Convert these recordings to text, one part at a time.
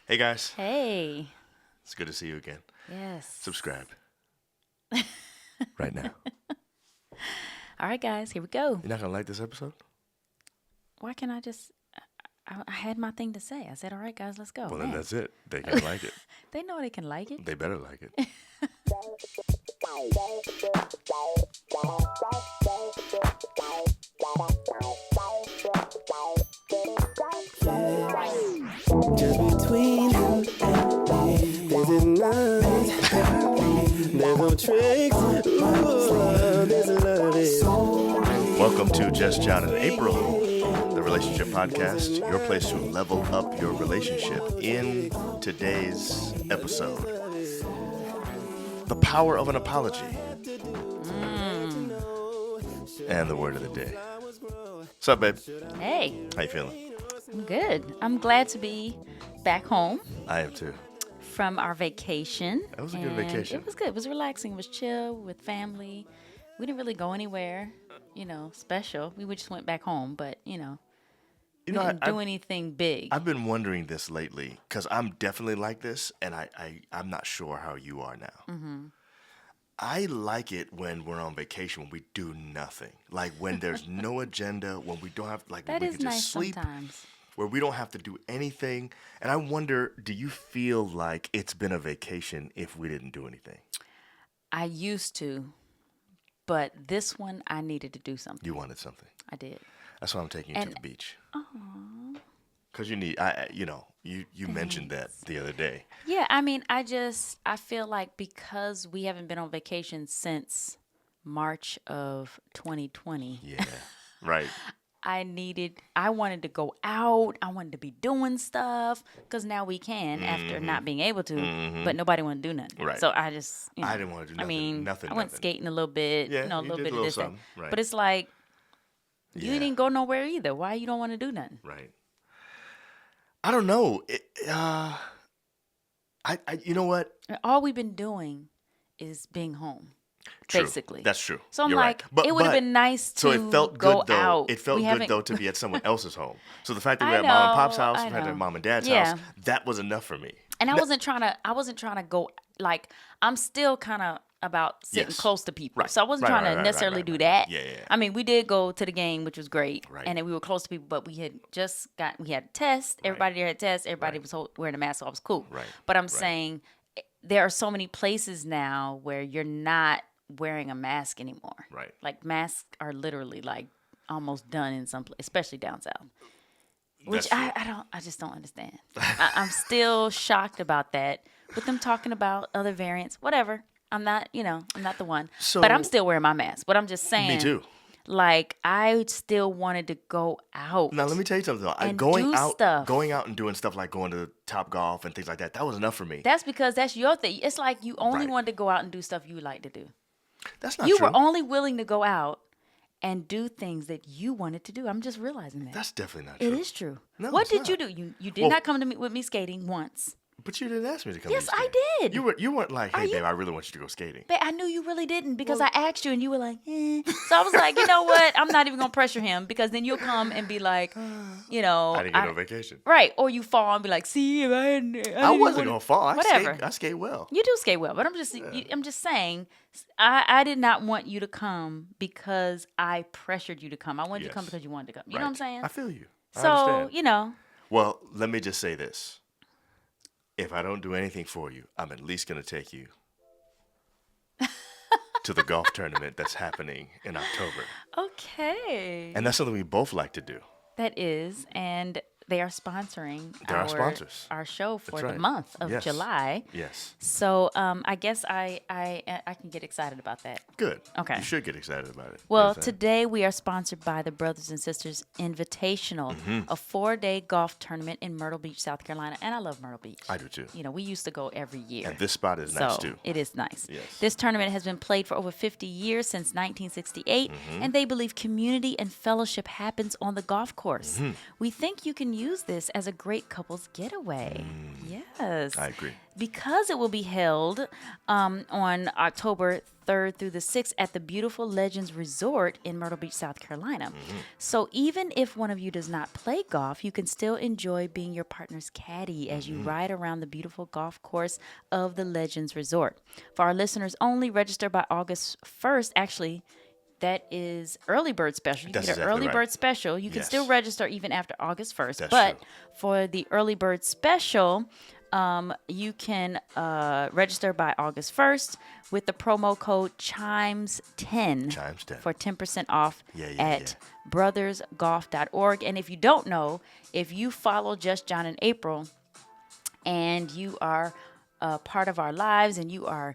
Hey guys, Hey. it's good to see you again. Yes. Subscribe right now. All right, guys, here we go. You're not gonna like this episode? Why can't I just? I had my thing to say. I said, all right, guys, let's go. Well, then Man, that's it. They can like it. they know they can like it. They better like it. Just between you and me, this is nice. There's no tricks. Ooh, this is love. Welcome to Just John and April, the relationship podcast, your place to level up your relationship. In today's episode, the power of an apology. And the word of the day. What's up, babe? Hey, How you feeling? I'm good. I'm glad to be back home I am too. from our vacation. That was a good And vacation. It was good. It was relaxing. It was chill with family. We didn't really go anywhere, special. We just went back home, but, we didn't do anything big. I've been wondering this lately because I'm definitely like this, and I'm not sure how you are now. Mm-hmm. I like it when we're on vacation when we do nothing, like when there's no agenda, when we don't have when That we is can just nice sleep, sometimes. where we don't have to do anything. And I wonder, do you feel like it's been a vacation if we didn't do anything? I used to, but this one I needed to do something. You wanted something. I did. That's why I'm taking you to And- the beach. Because you need, you mentioned that the other day. Yeah, I feel like because we haven't been on vacation since March of 2020, Yeah, right. I wanted to go out. I wanted to be doing stuff because now we can after not being able to, but nobody wanted to do nothing. Right. So I just, I didn't want to do nothing. I went skating a little bit, Yeah, a you little did bit a of little this, that. something, right. But it's like, you Yeah. didn't go nowhere either. Why you don't want to do nothing? Right. I don't know. You know what? All we've been doing is being home. True. Basically. That's true. So I'm You're like, right. it would have been nice to So it felt go good though. out. It felt We good haven't- though to be at someone else's home. So the fact that we're I at mom and pop's know, house, I the fact that know. at mom and dad's Yeah. house, that was enough for me. And I wasn't trying to go, like, I'm still kind of about sitting Yes. close to people. Right. So I wasn't Right, trying to right, necessarily right, do right. that. Yeah. I mean, we did go to the game, which was great. Right. And then we were close to people, but we had we had tests. Everybody there had tests. Everybody was wearing a mask, so I was cool. Right. But I'm Right. saying there are so many places now where you're not wearing a mask anymore. Right. Like, masks are literally, like, almost done in some places, especially down south. Which That's I just don't understand. I'm still shocked about that. With them talking about other variants, whatever. I'm not the one. So- but I'm still wearing my mask. But I'm just saying. Me too. Like, I still wanted to go out. Now let me tell you something though. And Going do out, stuff. going out and doing stuff like going to Top Golf and things like that, that was enough for me. That's because that's your thing. It's like you only Right. wanted to go out and do stuff you like to do. That's not You true. were only willing to go out and do things that you wanted to do. I'm just realizing that. That's definitely not It true. is true. No, What it's did not. you do? You did Well- not come to me with me skating once. But you didn't ask me to come. Yes, to the I skating. did. You weren't like, hey you- babe, I really want you to go skating. But I knew you really didn't because I asked you and you were like, eh. So I was like, you know what? I'm not even going to pressure him because then you'll come and be like, I didn't get no vacation. Right. Or you fall and be like, see, if I didn't. I wasn't gonna fall. Whatever. I skate well. You do skate well, but I'm just saying, I did not want you to come because I pressured you to come. I wanted you to come Yes. because you wanted to come. You know what I'm saying? I feel you. I So, understand. Well, let me just say this. If I don't do anything for you, I'm at least going to take you to the golf tournament that's happening in October. Okay. And that's something we both like to do. That is, and they are sponsoring They're our sponsors. our show for That's the right. month of Yes. July. Yes. So I guess I can get excited about that. Good. Okay. You should get excited about it. Well, Yes, today we are sponsored by the Brothers and Sisters Invitational, Mm-hmm. a 4-day golf tournament in Myrtle Beach, South Carolina. And I love Myrtle Beach. I do too. We used to go every year. And this spot is nice So too. it is nice. Yes. This tournament has been played for over 50 years, since 1968, Mm-hmm. and they believe community and fellowship happens on the golf course. Mm-hmm. We think you can use this as a great couples getaway. Yes. I agree. Because it will be held on October 3rd through the 6th at the beautiful Legends Resort in Myrtle Beach, South Carolina. So even if one of you does not play golf, you can still enjoy being your partner's caddy as you ride around the beautiful golf course of the Legends Resort. For our listeners only, register by August 1st. Actually, that is early bird special. You That's can get an exactly early right. bird special. You can Yes. still register even after August 1st. That's but true. for the early bird special, you can register by August 1st with the promo code CHIMES10 Chimes 10. for 10% off Yeah, at brothersgolf.org. And if you don't know, if you follow Just John and April and you are part of our lives and you are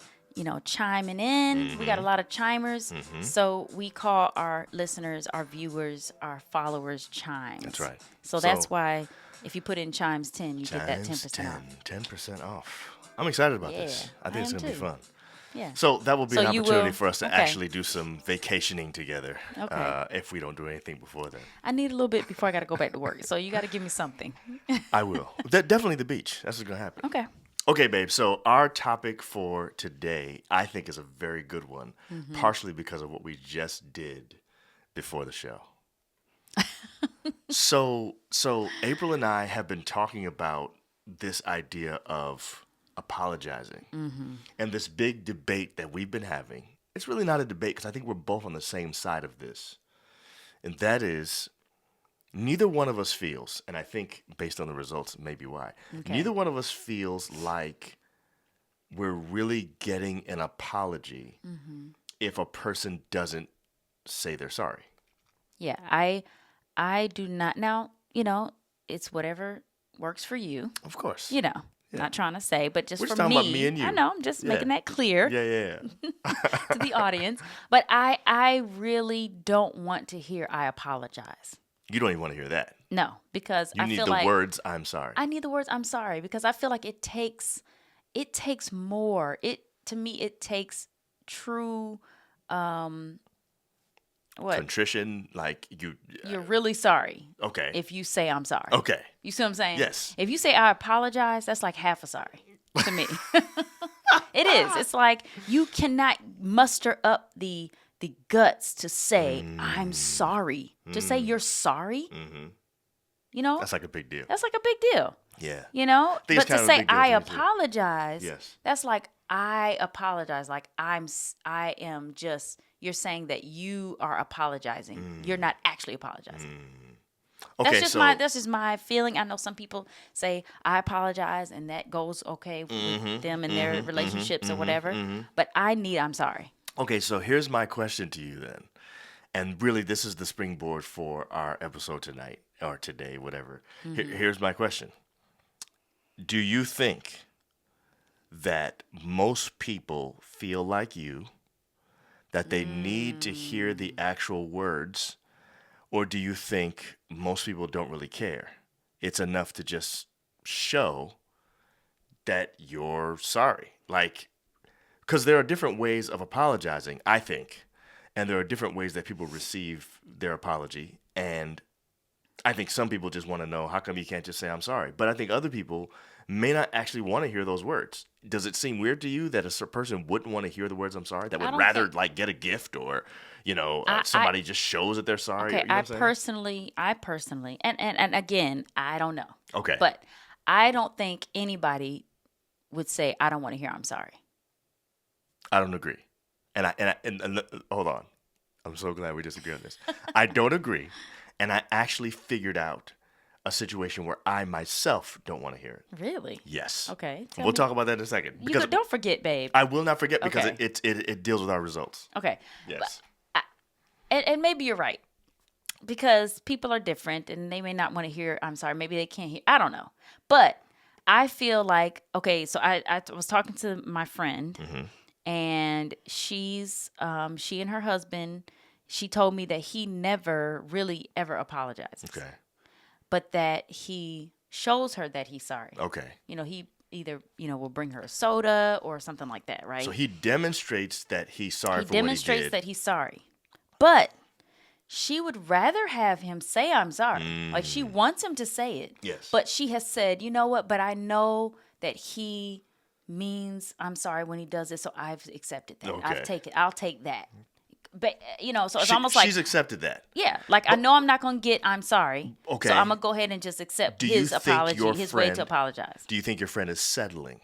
chiming in. We got a lot of chimers. So we call our listeners, our viewers, our followers chimes. That's right. So that's why if you put in chimes 10, you get that 10% off. 10% off. I'm excited about this. Yeah, I think it's I am going to be too. fun. Yeah. So that will be So an you opportunity will- for us to okay. actually do some vacationing together Okay. if we don't do anything before then. I need a little bit before I got to go back to work. So you got to give me something. I will. Definitely the beach. That's what's going to happen. Okay. Okay, babe. So our topic for today, I think, is a very good one, partially because of what we just did before the show. So April and I have been talking about this idea of apologizing and this big debate that we've been having. It's really not a debate because I think we're both on the same side of this. And that is, neither one of us feels, and I think based on the results, maybe why, neither one of us feels like we're really getting an apology if a person doesn't say they're sorry. Yeah, I do not. Now, it's whatever works for you. Of course. Not trying to say, but just We're for just talking me. about me and you. I know, I'm just Yeah. making that clear Yeah. to the audience. But I really don't want to hear I apologize. You don't even want to hear that. No, because You I need feel the like words, I'm sorry. I need the words I'm sorry because I feel like it takes more. To me it takes true Contrition, like you're really sorry. Okay. If you say I'm sorry. Okay. You see what I'm saying? Yes. If you say I apologize, that's like half a sorry to me. It is. It's like you cannot muster up the guts to say I'm sorry. To say you're sorry. That's like a big deal. That's like a big deal. Yeah. But think it's to kind of a say big deal I to me, too. apologize, Yes. that's like I apologize. Like I am just. You're saying that you are apologizing. You're not actually apologizing. Okay, That's just my feeling. I know some people say I apologize, and that goes okay with them and their relationships or whatever. But I'm sorry. Okay, so here's my question to you then. And really, this is the springboard for our episode tonight or today, whatever. Here's my question. Do you think that most people feel like you, that they need to hear the actual words, or do you think most people don't really care? It's enough to just show that you're sorry. Like, because there are different ways of apologizing, I think, and there are different ways that people receive their apology. And I think some people just want to know, how come you can't just say I'm sorry? But I think other people may not actually want to hear those words. Does it seem weird to you that a person wouldn't want to hear the words I'm sorry? That would rather like get a gift or, somebody just shows that they're sorry? Okay, You know what I'm saying? I personally, and again, I don't know. Okay. But I don't think anybody would say, I don't want to hear I'm sorry. I don't agree. And hold on. I'm so glad we disagree on this. I don't agree. And I actually figured out a situation where I myself don't want to hear it. Really? Yes. Okay. We'll talk about that in a second. Because Don't forget, babe. I will not forget because Okay. it deals with our results. Okay. Yes. And maybe you're right. Because people are different and they may not want to hear I'm sorry. Maybe they can't hear. I don't know. But I feel like, okay, so I was talking to my friend and she and her husband, she told me that he never really ever apologizes. Okay. But that he shows her that he's sorry. Okay. He either, will bring her a soda or something like that, right? So he demonstrates that he's sorry He for what he demonstrates did. that he's sorry. But she would rather have him say I'm sorry. Like she wants him to say it. Yes. But she has said, you know what? But I know that he means I'm sorry when he does it, so I've accepted that. Okay. I'll take that. But so it's almost like she's accepted that. yeah, like I know I'm not gonna get I'm sorry. Okay. So I'm gonna go ahead and just accept his apology, his way to apologize. Do you think your friend is settling?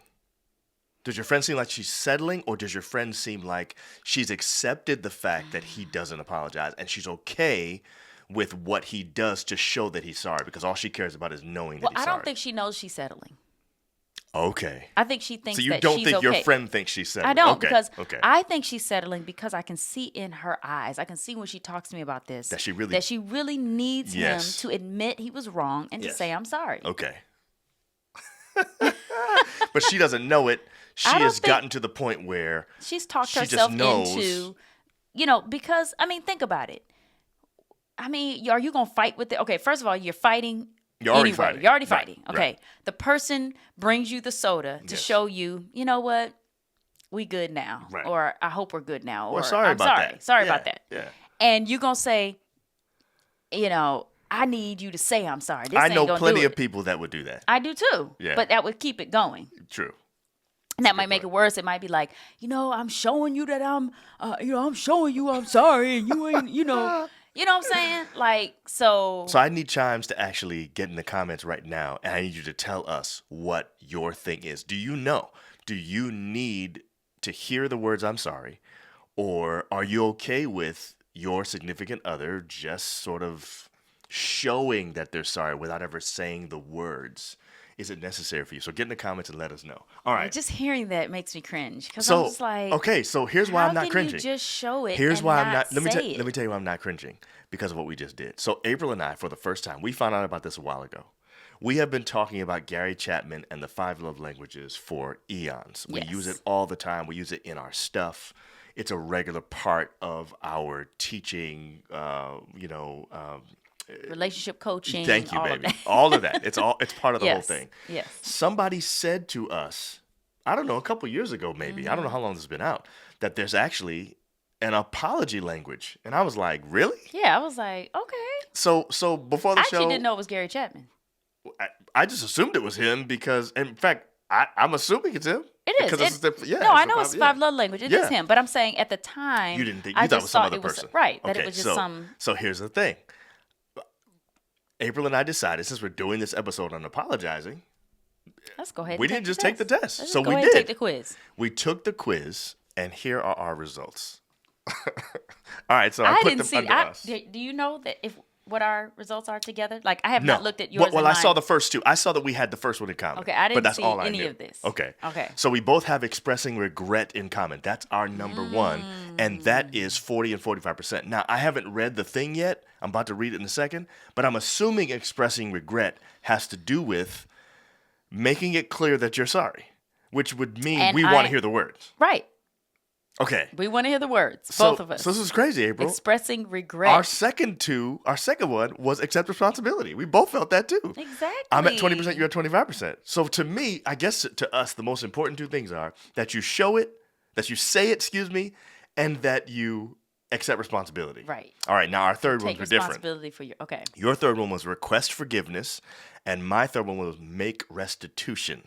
Does your friend seem like she's settling, or does your friend seem like she's accepted the fact that he doesn't apologize and she's okay with what he does to show that he's sorry because all she cares about is knowing that he's sorry? I don't think she knows she's settling. Okay. I think she thinks that she's okay. So you don't think your friend thinks she's settling? I don't, okay. because okay. I think she's settling because I can see in her eyes. I can see when she talks to me about this. That she really needs him Yes. to admit he was wrong and to Yes. say, I'm sorry. Okay. But she doesn't know it. She has gotten to the point where she's talked she herself just knows. into, because, think about it. Are you going to fight with it? Okay, first of all, you're fighting. You're already anyway. fighting. You're already Right, fighting. Okay. right. The person brings you the soda to Yes. show you, you know what? We good now. Right. Or I hope we're good now. Or sorry I'm about sorry. that. Sorry Yeah, about that. yeah. And you're going to say, I need you to say I'm sorry. This I ain't know gonna plenty do of it. people that would do that. I do too. Yeah. But that would keep it going. True. And that might make it worse. It might be like, I'm showing you that I'm showing you I'm sorry, and you ain't, you know what I'm saying? Like, so. So I need Chimes to actually get in the comments right now, and I need you to tell us what your thing is. Do you know? Do you need to hear the words "I'm sorry," or are you okay with your significant other just sort of showing that they're sorry without ever saying the words? Is it necessary for you? So get in the comments and let us know. All right. Just hearing that makes me cringe because So I'm just like, okay. So here's why I'm not cringing. How can you just show it? Here's and why not I'm not. Let say me tell you why I'm not cringing, because of what we just did. So April and I, for the first time, we found out about this a while ago. We have been talking about Gary Chapman and the 5 love languages for eons. We Yes. use it all the time. We use it in our stuff. It's a regular part of our teaching. Relationship coaching. Thank you, all baby. Of that. All of that. It's part of the whole Yes. thing. Yes. Somebody said to us, I don't know, a couple years ago maybe, I don't know how long this has been out, that there's actually an apology language. And I was like, really? Yeah, I was like, okay. So before the I show, actually didn't know it was Gary Chapman. I just assumed it was him because, in fact, I'm assuming it's him. It is. Because I know it's 5 love language. It is Yeah. him. But I'm saying at the time, You didn't think, I you thought it just was some thought other it was, person. right, that Okay, it was just some. So here's the thing. April and I decided, since we're doing this episode on apologizing, Let's go ahead. we and didn't take just the take the test. Let's So go we ahead did. And take the quiz. We took the quiz, and here are our results. All right, so I put didn't them see. under us. Do you know that what our results are together? Like I have No. not looked at yours. Well, and I saw mine. the first two. I saw that we had the first one in common. Okay, I didn't but that's see all I any knew. of this. Okay. Okay. So we both have expressing regret in common. That's our number one, and that is 40 and 45%. Now, I haven't read the thing yet. I'm about to read it in a second, but I'm assuming expressing regret has to do with making it clear that you're sorry, which would mean And we want to hear the words. Right. Okay. We want to hear the words. So, Both of us. So this is crazy, April. Expressing regret. Our second one was accept responsibility. We both felt that too. Exactly. I'm at 20%, you're at 25%. So to me, I guess to us, the most important two things are that you show it, that you say it, and that you accept responsibility. Right. All right, now our third ones Take were different. responsibility for your. Okay. Your third one was request forgiveness, and my third one was make restitution.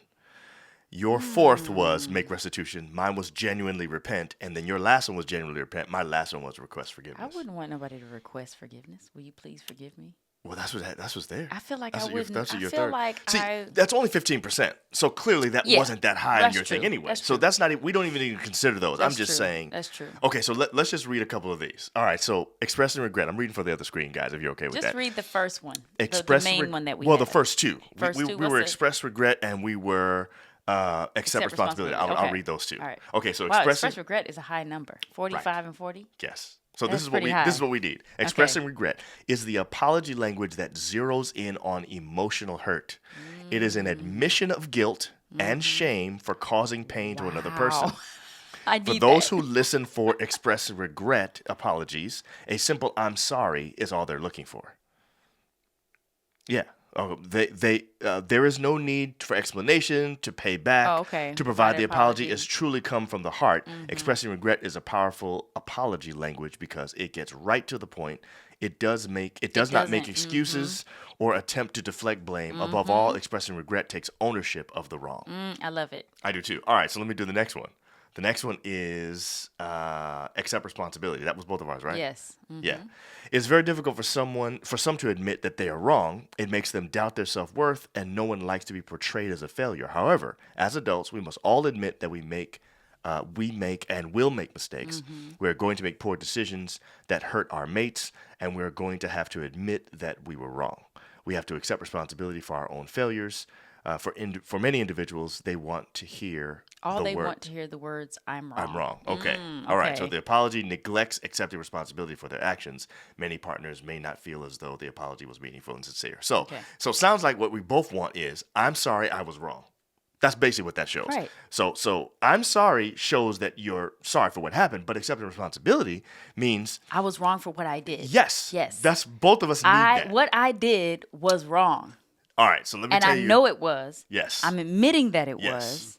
Your fourth was make restitution. Mine was genuinely repent, and then your last one was genuinely repent. My last one was request forgiveness. I wouldn't want nobody to request forgiveness. Will you please forgive me? Well, that's what's there. I feel like That's I what your- wouldn't. that's what I your feel third. like See, I. that's only 15%. So clearly that Yeah, wasn't that high on that's your thing true. anyway. That's So true. that's not. We don't even need to consider those. I'm That's just true. saying. That's true. Okay, so let's just read a couple of these. All right, so expressing regret. I'm reading for the other screen, guys. If you're okay with Just that. read the first one. Express the main reg- one that we. Well, had. the first two. First we two, we what's were it? express regret and we were accept responsibility. I'll Okay. read those two. All right. Okay, so Wow, expressing. express regret is a high number. 45 and 40. Yes. So That's this is what pretty this high. is what we need. Expressing regret is the apology language that zeroes in on emotional hurt. It is an admission of guilt and shame for causing pain to another person. I For need those that. who listen for expressing regret apologies, a simple "I'm sorry" is all they're looking for. Yeah. Oh, there is no need for explanation, to pay back, Oh, okay. to provide the apology apology. is truly come from the heart. Expressing regret is a powerful apology language because it gets right to the point. it does not make excuses or attempt to deflect blame. Above all, expressing regret takes ownership of the wrong. I love it. I do too. All right, so let me do the next one. The next one is accept responsibility. That was both of ours, right? Yes. Yeah. It's very difficult for some to admit that they are wrong. It makes them doubt their self-worth, and no one likes to be portrayed as a failure. However, as adults, we must all admit that we make and will make mistakes. We're going to make poor decisions that hurt our mates, and we're going to have to admit that we were wrong. We have to accept responsibility for our own failures. For many individuals, they want to hear want to hear the words, I'm wrong. I'm wrong. Okay. All right. So the apology neglects accepting responsibility for their actions. Many partners may not feel as though the apology was meaningful and sincere. So it sounds like what we both want is, I'm sorry, I was wrong. That's basically what that shows. Right. So I'm sorry shows that you're sorry for what happened, but accepting responsibility means I was wrong for what I did. Yes. Yes. That's both of us need that. What I did was wrong. All right. So let me tell you. And I know it was. Yes. I'm admitting that it was.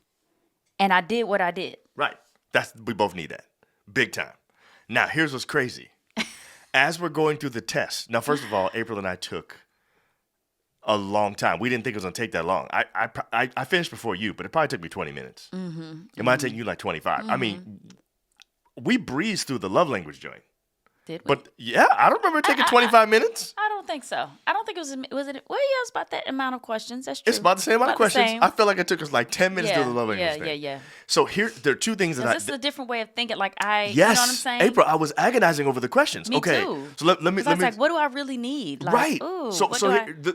And I did what I did. Right. We both need that. Big time. Now, here's what's crazy. As we're going through the test. Now, first of all, April and I took a long time. We didn't think it was going to take that long. I finished before you, but it probably took me 20 minutes. It might take you like 25. I mean, we breezed through the love language joint. Did we? But yeah, I don't remember it taking 25 minutes. I don't think so. I don't think it was it? Well, yeah, it's about that amount of questions. That's true. It's about the same amount of questions. I feel like it took us like 10 minutes to do the love language thing. Yeah. So there are two things that This is a different way of thinking. Like yes, you know what I'm saying? April, I was agonizing over the questions. Me okay, too. So let me. I was like, what do I really need? Like, Right. Ooh, so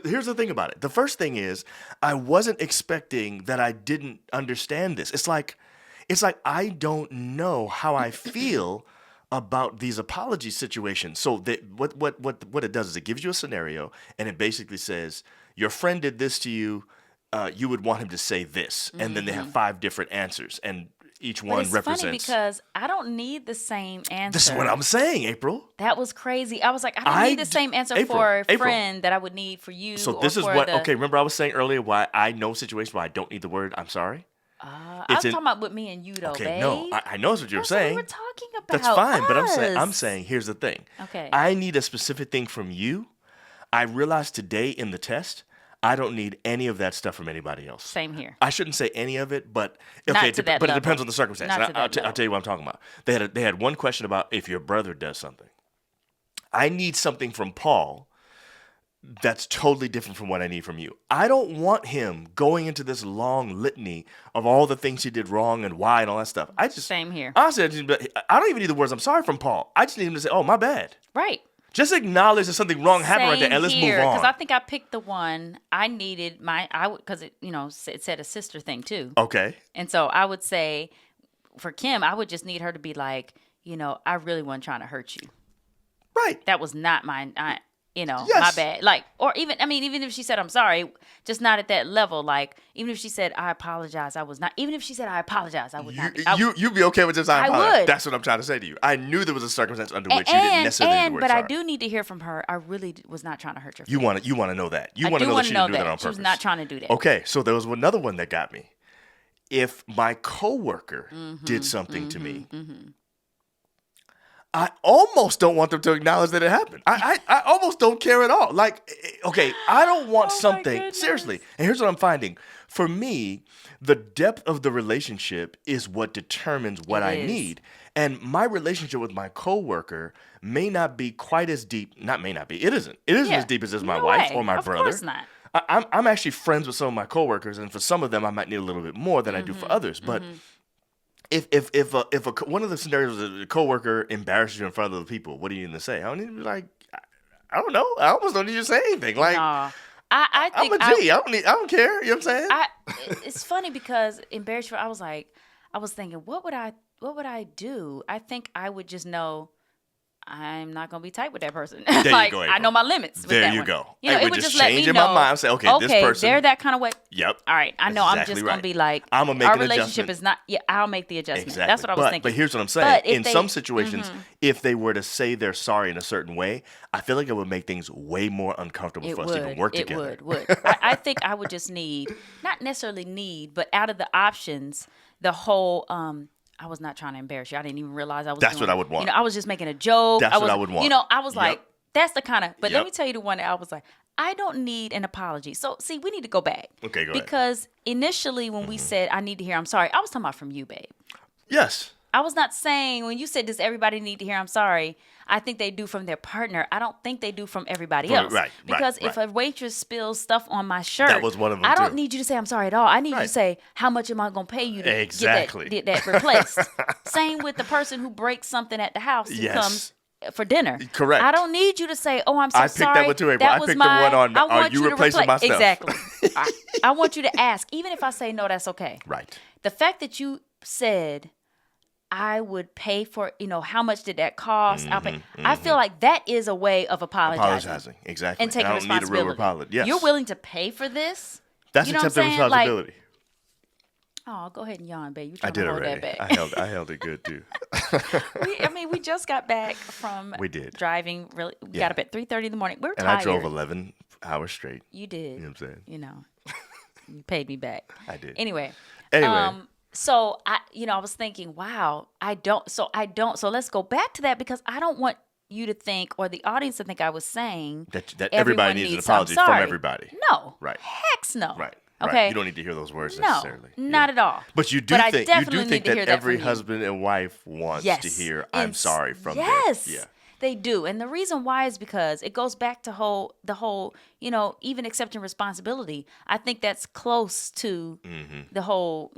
here's the thing about it. The first thing is I wasn't expecting that I didn't understand this. It's like I don't know how I feel about these apology situations. So what it does is it gives you a scenario, and it basically says your friend did this to you. You would want him to say this, and then they have 5 different answers, and each one represents. It's funny because I don't need the same answer. This is what I'm saying, April. That was crazy. I was like, I don't need the same answer for a friend that I would need for you. So this is what. Okay, remember I was saying earlier why I know situations where I don't need the word I'm sorry. I was talking about with me and you though, okay, babe. No, I know what you're saying. What we were talking about. That's fine, but I'm saying here's the thing. Okay. I need a specific thing from you. I realized today in the test, I don't need any of that stuff from anybody else. Same here. I shouldn't say any of it, but okay, Not to that but level. It depends on the circumstance. I'll tell you what I'm talking about. They had one question about if your brother does something. I need something from Paul that's totally different from what I need from you. I don't want him going into this long litany of all the things he did wrong and why and all that stuff. Same here. Honestly, I don't even need the words I'm sorry from Paul. I just need him to say, oh, my bad. Right. Just acknowledge that something wrong happened right there, and let's move on. Because I think I picked the one I needed. Because it said a sister thing too. Okay. And so I would say, for Kim, I would just need her to be like, I really wasn't trying to hurt you. Right. That was not mine. Yes. My bad. Like, or even if she said, I'm sorry, just not at that level. Like, even if she said, I apologize, I was not. Even if she said, I apologize, I would not. You'd be okay with just, I apologize. would. That's what I'm trying to say to you. I knew there was a circumstance under which you didn't necessarily need the word but sorry. I do need to hear from her. I really was not trying to hurt your You want to know that. You want to know that she didn't do that on purpose. She was not trying to do that. Okay, so there was another one that got me. If my coworker did something to me, I almost don't want them to acknowledge that it happened. I almost don't care at all. Like, okay, I don't want something. Seriously. And here's what I'm finding. For me, the depth of the relationship is what determines what I need. And my relationship with my coworker may not be quite as deep. Not may not be. It isn't. It isn't as deep as my wife or my brother. Of course not. I'm actually friends with some of my coworkers, and for some of them, I might need a little bit more than I do for others. But if one of the scenarios is a coworker embarrasses you in front of other people, what are you going to say? I don't need to be like, I don't know. I almost don't need you to say anything. Like, no. I think I'm a G. I don't care. You know what I'm saying? It's funny because embarrassed. I was thinking, what would I do? I think I would just know I'm not gonna be tight with that person. There like, you go, I know my limits. With there that you one. go. It would just let me change in know. my mind. Say, okay, this person. They're that kind of way. Yep. All right. I know. That's I'm just exactly gonna be like, I'm gonna make our an relationship adjustment. is not. Yeah, I'll make the adjustment. Exactly. That's what I was thinking. But here's what I'm saying. In they, some situations, if they were to say they're sorry in a certain way, I feel like it would make things way more uncomfortable for us to even work together. It would. I think I would just need, not necessarily need, but out of the options, the whole. I was not trying to embarrass you. I didn't even realize I was. That's what I would want. I was just making a joke. That's what I would want. I was like, That's the kind of. But Yep. let me tell you the one that I was like, I don't need an apology. So see, we need to go back. Okay, go ahead. Because initially when we said I need to hear I'm sorry, I was talking about from you, babe. Yes. I was not saying when you said does everybody need to hear I'm sorry, I think they do from their partner. I don't think they do from everybody else. Right. Because if a waitress spills stuff on my shirt, That was one of them I don't too. need you to say I'm sorry at all. I need you Right. to say how much am I going to pay you to Exactly. get that replaced. Same with the person who breaks something at the house who Yes. comes for dinner. Correct. I don't need you to say, "Oh, I'm so I picked sorry." that one too, April. I was picked the one on, I are want you to replacing my stuff? Exactly. I want you to ask, even if I say no, that's okay. Right. The fact that you said I would pay for, how much did that cost? I'll pay. I feel like that is a way of apologizing. Exactly. And taking I don't need a real responsibility. apology. Yes. You're willing to pay for this? That's You know what I'm accepting saying? Like, responsibility. oh, go ahead and yawn, babe. You I trying did to hold already. that back. I held it good too. we just got back from We did. driving. We Yeah. got up at 3:30 in the morning. We were And tired. I drove 11 hours straight. You did. You know what I'm saying? You paid me back. I did. Anyway. Anyway. So I was thinking, wow, I don't. So let's go back to that because I don't want you to think or the audience to think I was saying That everyone everybody needs an some apology from sorry. everybody. No. Right. Hex no. Right. Okay. Right. You don't need to hear those words No, necessarily. not at all. But you do But I think definitely need to hear that that every from you. husband and wife wants Yes. to hear "I'm sorry" from yes. them. Yeah. They do. And the reason why is because it goes back to the whole, even accepting responsibility. I think that's close to the whole,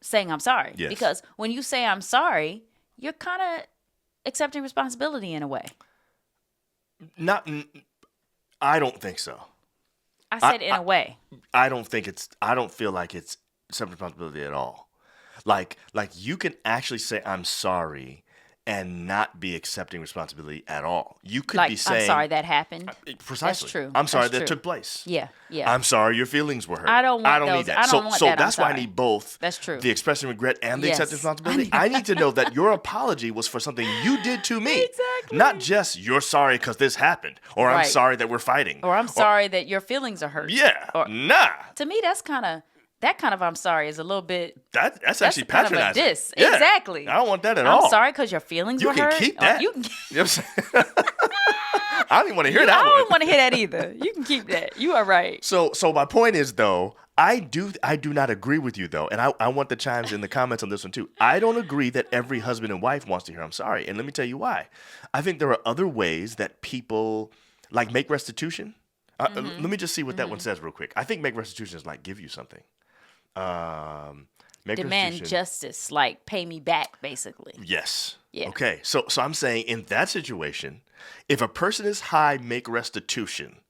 saying I'm sorry. Yes. Because when you say I'm sorry, you're kind of accepting responsibility in a way. I don't think so. I said in a way. I don't feel like it's accepting responsibility at all. Like you can actually say I'm sorry and not be accepting responsibility at all. You could Like, be saying I'm sorry that happened. precisely. That's true. I'm sorry That's that true. took place. Yeah. Yeah. I'm sorry your feelings were hurt. I don't want need those. that. I don't want so that, I'm that's why I sorry. need both. That's true. The expressing regret and the Yes. accepting responsibility. I need to know that your apology was for something you did to me. Exactly. Not just you're sorry because this happened, or I'm Right. sorry that we're fighting, or I'm sorry that your feelings are hurt. Yeah. Or, Nah. to me, that kind of I'm sorry is a little bit. That's actually kind of a patronizing. diss. Yeah. Exactly. I don't want that at all. I'm sorry because your feelings You were can hurt. keep Or that. You can. You know what I'm saying? I don't even want to hear that I one. don't want to hear that either. You can keep that. You are right. So my point is though, I do not agree with you though, and I want the chimes in the comments on this one too. I don't agree that every husband and wife wants to hear I'm sorry, and let me tell you why. I think there are other ways that people like make restitution. Let me just see what that one says real quick. I think make restitution is like give you something. Make Demand restitution. justice, like pay me back, basically. Yes. Yeah. Okay. So I'm saying in that situation, if a person is high make restitution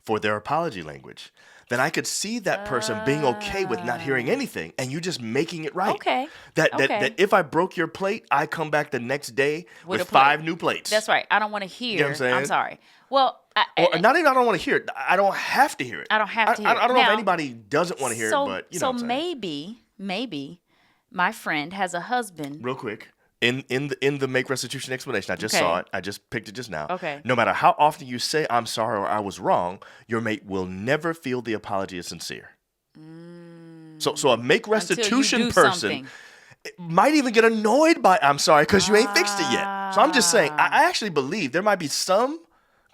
for their apology language, then I could see that person being okay with not hearing anything and you just making it right. Okay. That if I broke your plate, I come back the next day with a plate. 5 new plates. That's right. I don't want to hear. know what I'm saying? I'm sorry. Well, Or not even I don't want to hear it. I don't have to hear it. I don't have to hear it. I don't know if Now, anybody doesn't want to hear it, but you know what I'm saying. maybe my friend has a husband. Real quick, in the make restitution explanation, I just saw it. I just picked it just now. Okay. No matter how often you say I'm sorry or I was wrong, your mate will never feel the apology is sincere. So a make restitution do person something. might even get annoyed by I'm sorry because you ain't fixed it yet. So I'm just saying, I actually believe there might be some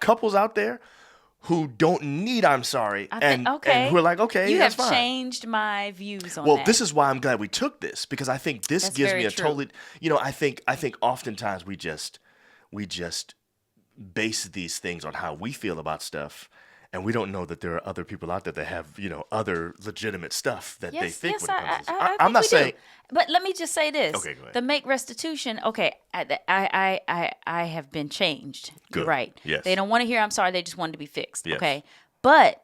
couples out there who don't need I'm sorry and who are like, okay, you that's have fine. changed my views on Well, that. this is why I'm glad we took this because I think this That's gives very me a true. totally, I think oftentimes we just base these things on how we feel about stuff, and we don't know that there are other people out there that have other legitimate stuff that they think. When it comes to this. I I'm think not we saying. do. But let me just say this. Okay, go ahead. The make restitution. Okay, I have been changed. You're Good. right. Yes. They don't want to hear I'm sorry. They just want it to be fixed. Yes. Okay, but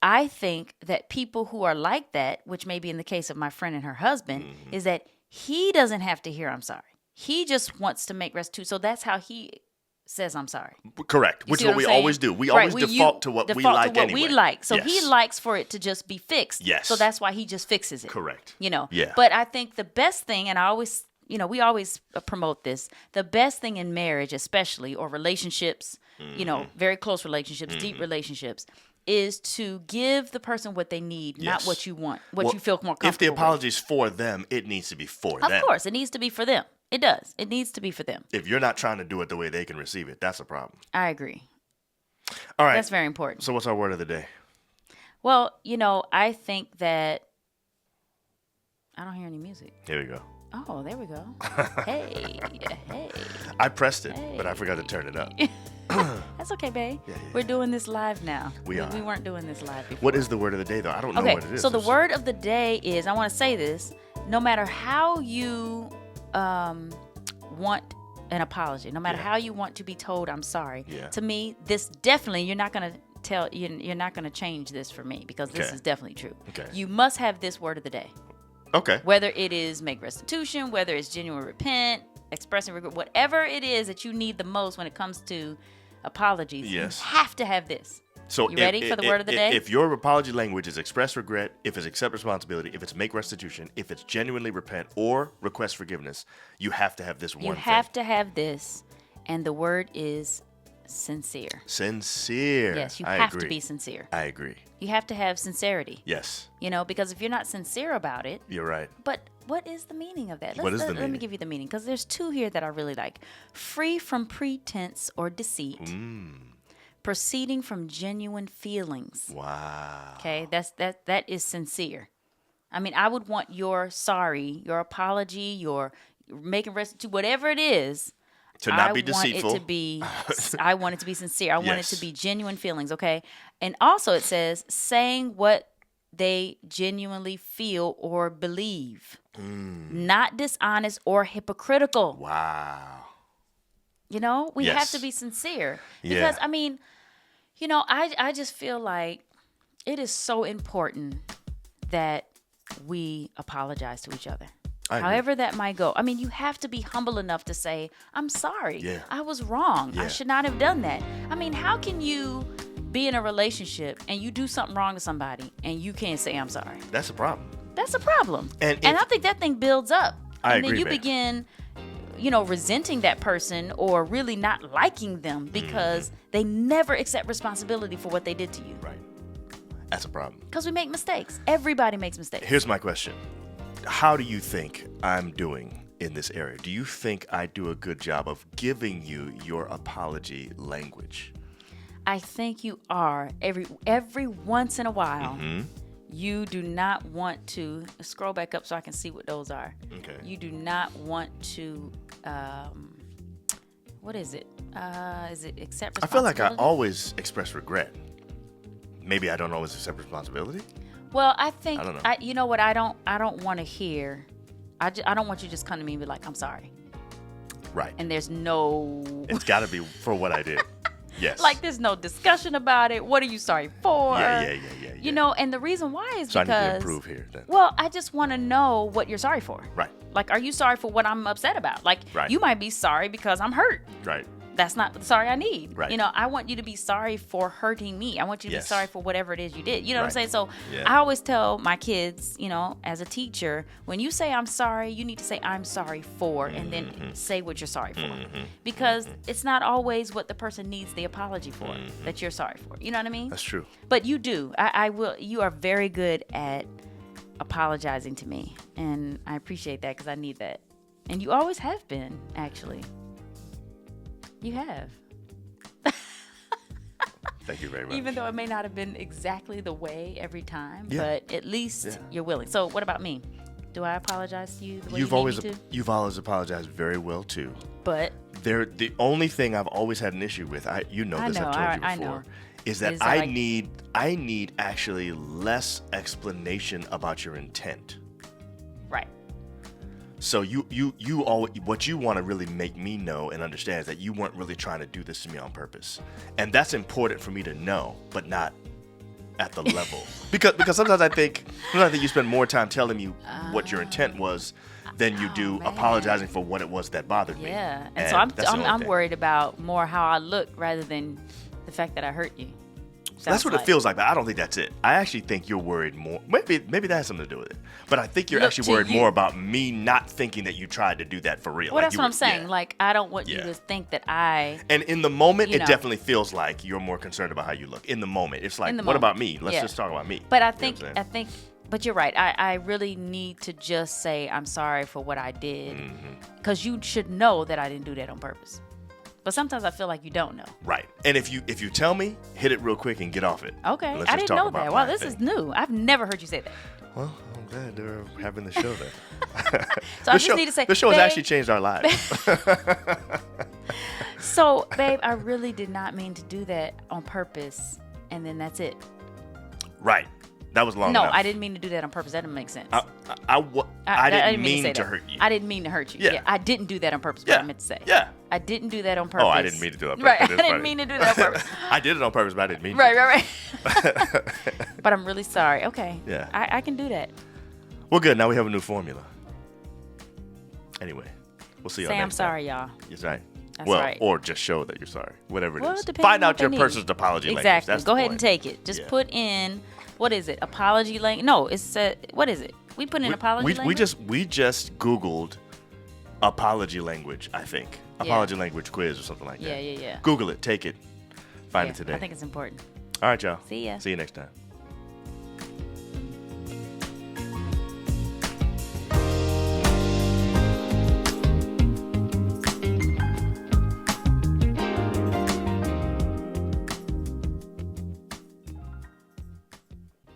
I think that people who are like that, which may be in the case of my friend and her husband, Mm-hmm. is that he doesn't have to hear I'm sorry. He just wants to make restitution. So that's how he says I'm sorry. Correct, which See is what I'm we saying? always do. We Right, always default to what we default like to what anyway. we like. So he Yes. likes for it to just be fixed. Yes. So that's why he just fixes it. Correct. Yeah. Yeah. But I think the best thing, and I always, we always promote this, the best thing in marriage, especially, or relationships, very close relationships, deep relationships, is to give the person what they need, not Yes. what you want, what Well, you feel more comfortable If the with. apology is for them, it needs to be for them. Of course, it needs to be for them. It does. It needs to be for them. If you're not trying to do it the way they can receive it, that's a problem. I agree. All right. That's very important. So what's our word of the day? Well, I think that I don't hear any music. Here we go. Oh, there we go. Hey. I pressed it, but I forgot to turn it up. That's okay, babe. Yeah. We're doing this live now. We are. We weren't doing this live before. What is the word of the day, though? I don't know Okay, what it is. so the word of the day is, I want to say this, no matter how you want an apology, no matter how you want to be told I'm sorry, to me, this definitely, you're not going to change this for me, because this is definitely true. Okay. You must have this word of the day. Okay. Whether it is make restitution, whether it's genuine repent, expressing regret, whatever it is that you need the most when it comes to apologies, you have to have this. So you ready for the word of the day? If your apology language is express regret, if it's accept responsibility, if it's make restitution, if it's genuinely repent or request forgiveness, you have to have this one thing. You have to have this, and the word is sincere. Sincere. Yes, you I have agree. to be sincere. I agree. You have to have sincerity. Yes. Because if you're not sincere about it, You're right. but what is the meaning of that? What is the Let me meaning? give you the meaning, because there's two here that I really like. Free from pretense or deceit. Proceeding from genuine feelings. Wow. Okay, that is sincere. I mean, I would want your sorry, your apology, your making restitution, whatever it is. To not be deceitful. I want it to be sincere. I want it to be genuine feelings, okay? And also it says saying what they genuinely feel or believe. Not dishonest or hypocritical. Wow. We have to be sincere. Because, I mean, I just feel like it is so important that we apologize to each other. However that might go. I mean, you have to be humble enough to say, I'm sorry. Yeah. I was wrong. Yeah. I should not have done that. I mean, how can you be in a relationship and you do something wrong to somebody and you can't say, I'm sorry? That's a problem. That's a problem. And I think that thing builds up. I and agree, then you babe. begin, resenting that person or really not liking them because they never accept responsibility for what they did to you. Right. That's a problem. Because we make mistakes. Everybody makes mistakes. Here's my question. How do you think I'm doing in this area? Do you think I do a good job of giving you your apology language? I think you are. Every once in a while, you do not want to scroll back up so I can see what those are. Okay. You do not want to. What is it? Is it accept responsibility? I feel like I always express regret. Maybe I don't always accept responsibility. Well, I think I don't know. you know what I don't want to hear. I don't want you to just come to me and be like, I'm sorry. Right. And there's no. It's got to be for what I did. Yes. Like there's no discussion about it. What are you sorry for? Yeah. And the reason why is So because. I need to improve here. Then. Well, I just want to know what you're sorry for. Right. Like, are you sorry for what I'm upset about? Like, Right. you might be sorry because I'm hurt. Right. That's not the sorry I need. Right. I want you to be sorry for hurting me. I want you to be sorry for whatever it is you did. You know what I'm saying? So Yeah. I always tell my kids, as a teacher, when you say I'm sorry, you need to say I'm sorry for, and then say what you're sorry for. Because it's not always what the person needs the apology for that you're sorry for. You know what I mean? That's true. But you do. I will. You are very good at apologizing to me, and I appreciate that because I need that. And you always have been, actually. You have. Thank you very much. Even though it may not have been exactly the way every time, Yeah. but at least you're willing. So what about me? Do I apologize to you the way You've you always need me to? you've always apologized very well too. But The only thing I've always had an issue with, I've told you I before, know. is that Is I like- need actually less explanation about your intent. right. So you all what you want to really make me know and understand is that you weren't really trying to do this to me on purpose, and that's important for me to know, but not at the level because sometimes I think you spend more time telling me what your intent was than you do man. apologizing for what it was that bothered me. Yeah. And so that's the only I'm thing. worried about more how I look rather than the fact that I hurt you. That's Sounds what like. it feels like, but I don't think that's it. I actually think you're worried more. Maybe that has something to do with it. But I think you're Look, actually to worried you- more about me not thinking that you tried to do that for real. Well, Like that's you what I'm were- saying. yeah. Like, I don't want you Yeah. to think that I. And in the moment, you it know. definitely feels like you're more concerned about how you look. In the moment, it's like, In the what moment. about me? Let's Yeah. just talk about me. But I You know think, what I'm saying? but you're right. I really need to just say I'm sorry for what I did, Mm-hmm. because you should know that I didn't do that on purpose. But sometimes I feel like you don't know. Right. And if you tell me, hit it real quick and get off it. Okay. And let's I just didn't talk know about that. my Wow, this thing. is new. I've never heard you say that. Well, I'm glad they're having the show then. So I just need to say, the show has babe, actually changed our lives. So, babe, I really did not mean to do that on purpose. And then that's it. Right. That was long No, enough. I didn't mean to do that on purpose. That didn't make sense. I didn't mean say to that. hurt you. I didn't mean to hurt you. Yeah. I didn't do that on purpose. Yeah. What I meant to say. Yeah. I didn't do that on purpose. Oh, I didn't mean to do that on Right. purpose. I That's didn't funny. mean to do that on purpose. I did it on purpose, but I didn't mean to. Right. But I'm really sorry. Okay. Yeah. I can do that. Well, good. Now we have a new formula. Anyway, we'll see you Say I'm next time. sorry, y'all. That's right. That's well, right. or just show that you're sorry. Whatever it Well, is. it depends Find on out what your they person's need. apology language. Exactly. That's Go the ahead point. and take it. Just Yeah. put in, what is it? Apology language? No, it's what is it? We put in apology language? We just Googled apology language, I think. Yeah. Apology language quiz or something like that. Yeah. Google it. Take it. Find Yeah, it today. I think it's important. All right, y'all. See ya. See you next time.